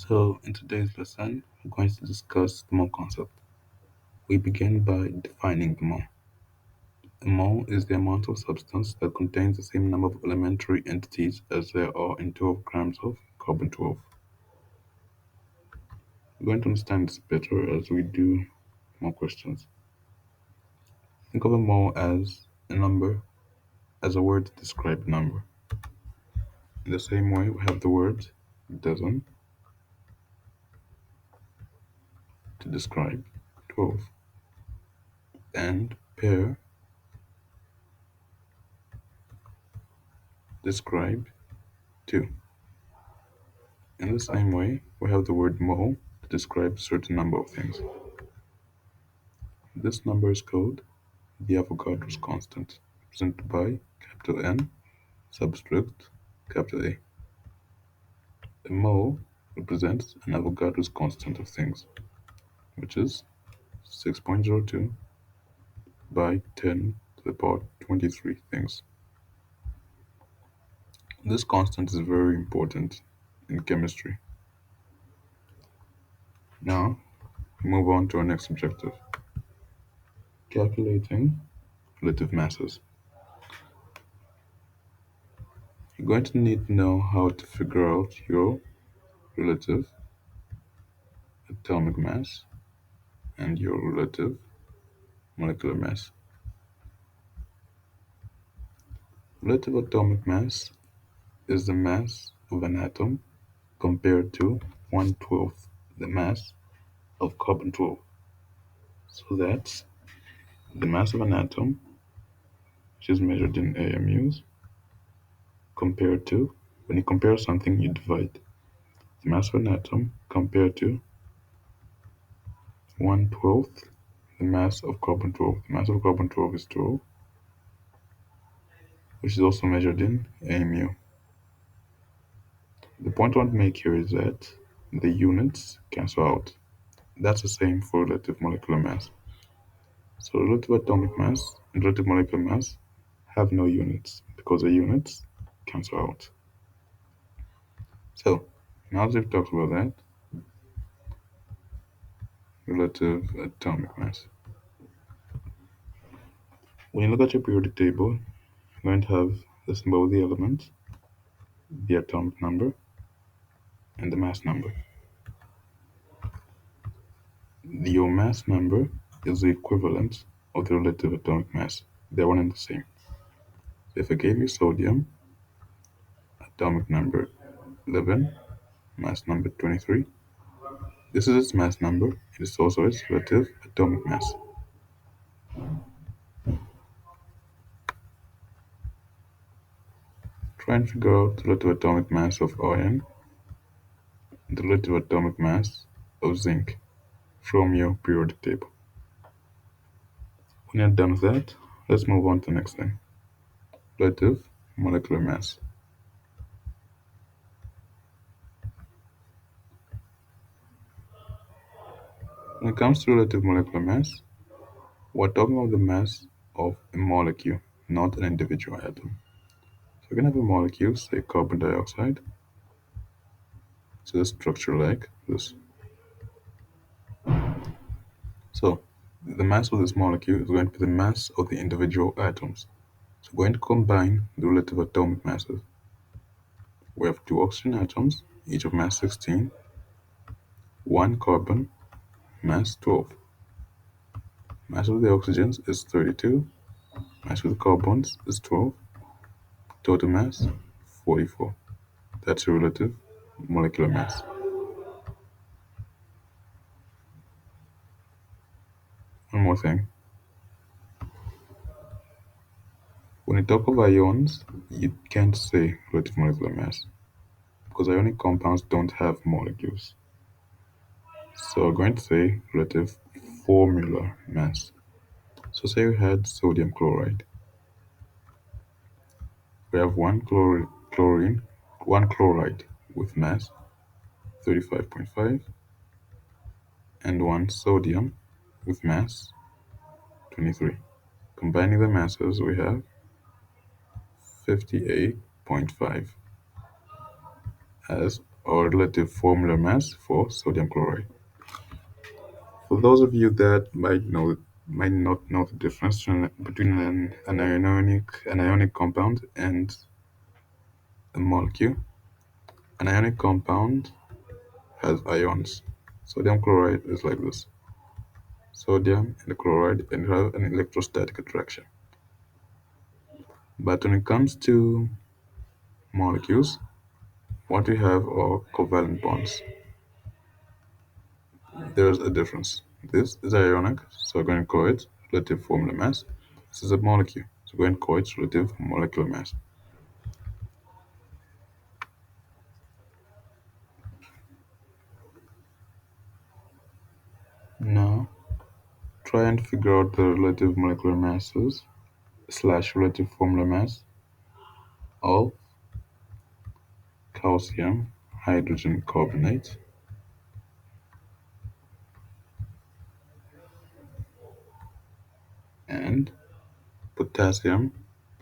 So, in today's lesson, we're going to discuss the mole concept. We begin by defining the mole. A mole is the amount of substance that contains the same number of elementary entities as there are in 12 grams of carbon 12. We're going to understand this better as we do more questions. Think of a mole as a number, as a word to describe a number. In the same way, we have the word dozen to describe 12 and pair describe 2. In the same way, we have the word mole to describe a certain number of things. This number is called the Avogadro's constant, represented by capital N subscript capital A. A mole represents an Avogadro's constant of things, which is 6.02 by 10 to the power 23 things. This constant is very important in chemistry. Now, move on to our next objective, calculating relative masses. You're going to need to know how to figure out your relative atomic mass and your relative molecular mass. Relative atomic mass is the mass of an atom compared to 1/12 the mass of carbon 12. So that's the mass of an atom, which is measured in AMUs, compared to, when you compare something, you divide. The mass of an atom compared to 1/12 the mass of carbon 12. The mass of carbon 12 is 12, which is also measured in AMU. The point I want to make here is that the units cancel out. That's the same for relative molecular mass. So relative atomic mass and relative molecular mass have no units because the units cancel out. So now that we've talked about that, relative atomic mass. When you look at your periodic table, you're going to have the symbol of the element, the atomic number, and the mass number. Your mass number is the equivalent of the relative atomic mass. They're one and the same. So if I gave you sodium, atomic number 11, mass number 23, this is its mass number. It is also its relative atomic mass. Try and figure out the relative atomic mass of iron and the relative atomic mass of zinc from your periodic table. When you're done with that, let's move on to the next thing. Relative molecular mass. When it comes to relative molecular mass, we're talking about the mass of a molecule, not an individual atom. So we can have a molecule, say carbon dioxide. So the structure like this. So the mass of this molecule is going to be the mass of the individual atoms. So we're going to combine the relative atomic masses. We have two oxygen atoms, each of mass 16, one carbon, mass 12. Mass of the oxygens is 32, mass of the carbons is 12, total mass 44. That's your relative molecular mass. One more thing. When you talk of ions, you can't say relative molecular mass because ionic compounds don't have molecules. So we're going to say relative formula mass. So say we had sodium chloride. We have one chloride with mass 35.5 and one sodium with mass 23. Combining the masses, we have 58.5 as or relative formula mass for sodium chloride. For those of you that might not know the difference between an ionic compound and a molecule, an ionic compound has ions. Sodium chloride is like this. Sodium and the chloride and have an electrostatic attraction. But when it comes to molecules, what we have are covalent bonds. There's a difference. This is ionic, so we're going to call it relative formula mass. This is a molecule, so we're going to call it relative molecular mass. Now, try and figure out the relative molecular masses slash relative formula mass of calcium hydrogen carbonate and potassium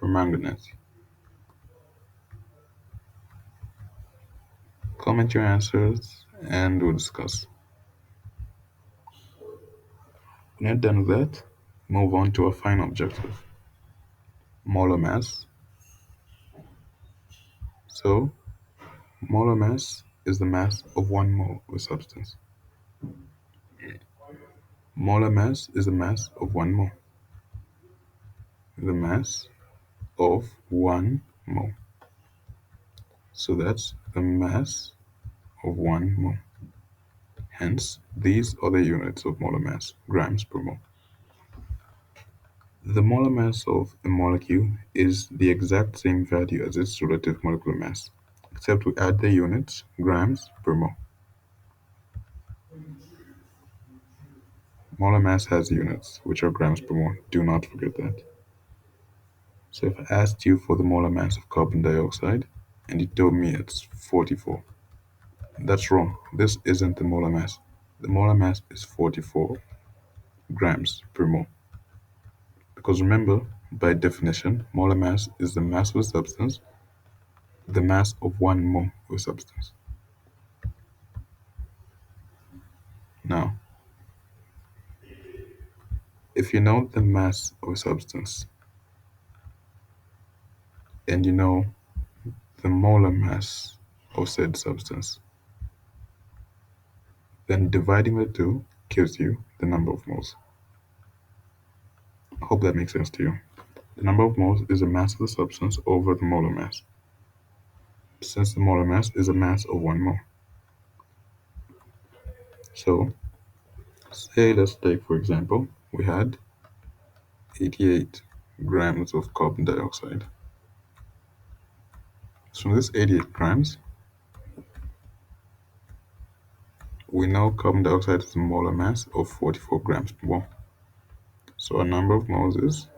permanganate. Comment your answers and we'll discuss. When you're done with that, move on to our final objective, molar mass. So, molar mass is the mass of 1 mole of a substance. Molar mass is the mass of 1 mole. The mass of 1 mole. So that's the mass of 1 mole. Hence, these are the units of molar mass, grams per mole. The molar mass of a molecule is the exact same value as its relative molecular mass, except we add the units, grams per mole. Molar mass has units, which are grams per mole. Do not forget that. So if I asked you for the molar mass of carbon dioxide, and you told me it's 44, that's wrong. This isn't the molar mass. The molar mass is 44 grams per mole. Because remember, by definition, molar mass is the mass of a substance, the mass of 1 mole of a substance. Now, if you know the mass of a substance and you know the molar mass of said substance, then dividing the two gives you the number of moles. I hope that makes sense to you. The number of moles is the mass of the substance over the molar mass, since the molar mass is a mass of 1 mole. So, say let's take for example, we had 88 grams of carbon dioxide. So from this 88 grams, we know carbon dioxide has a molar mass of 44 grams per mole. So our number of moles is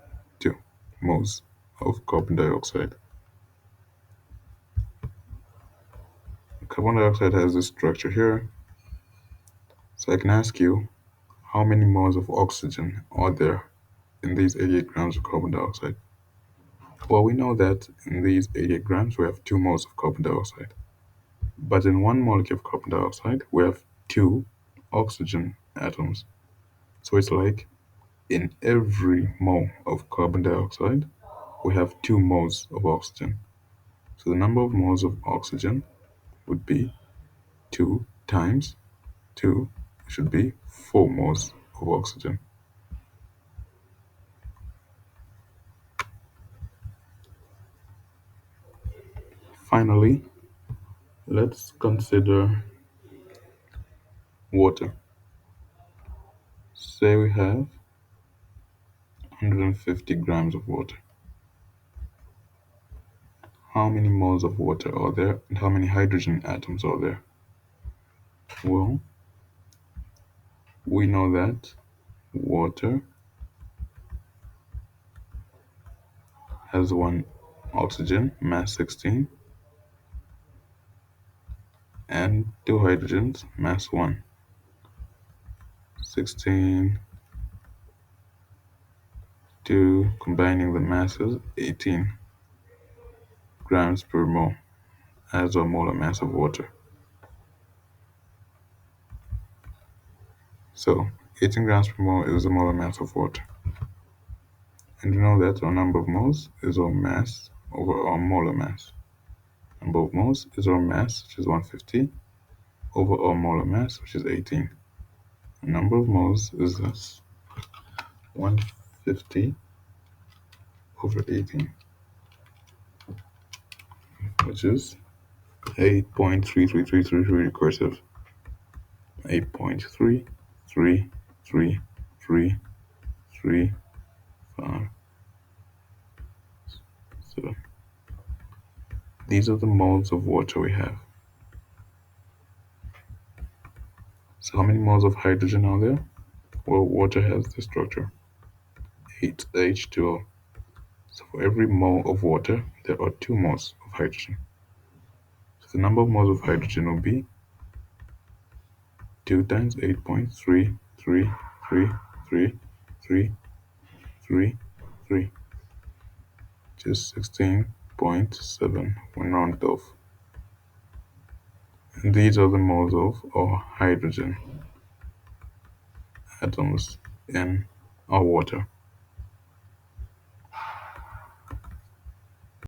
2 moles of carbon dioxide. Carbon dioxide has this structure here. So I can ask you, how many moles of oxygen are there in these 88 grams of carbon dioxide? Well, we know that in these 88 grams, we have 2 moles of carbon dioxide. But in 1 molecule of carbon dioxide, we have 2 oxygen atoms. So it's like in every mole of carbon dioxide, we have 2 moles of oxygen. So the number of moles of oxygen would be 2 times 2, should be 4 moles of oxygen. Finally, let's consider water. Say we have 150 grams of water. How many moles of water are there and how many hydrogen atoms are there? Well, we know that water has 1 oxygen, mass 16, and 2 hydrogens, mass 1. 16, 2, combining the masses, 18 grams per mole as our molar mass of water. So 18 grams per mole is the molar mass of water. And you know that our number of moles is our mass over our molar mass. Number of moles is our mass, which is 150, over our molar mass, which is 18. The number of moles is thus 150 over 18, which is 8.3333 recursive. 8.3333357. These are the moles of water we have. So how many moles of hydrogen are there? Well, water has this structure, 8H2O. So for every mole of water, there are 2 moles of hydrogen. So the number of moles of hydrogen will be 2 times 8.3333333, which is 16.7 when rounded off. And these are the moles of our hydrogen atoms in our water.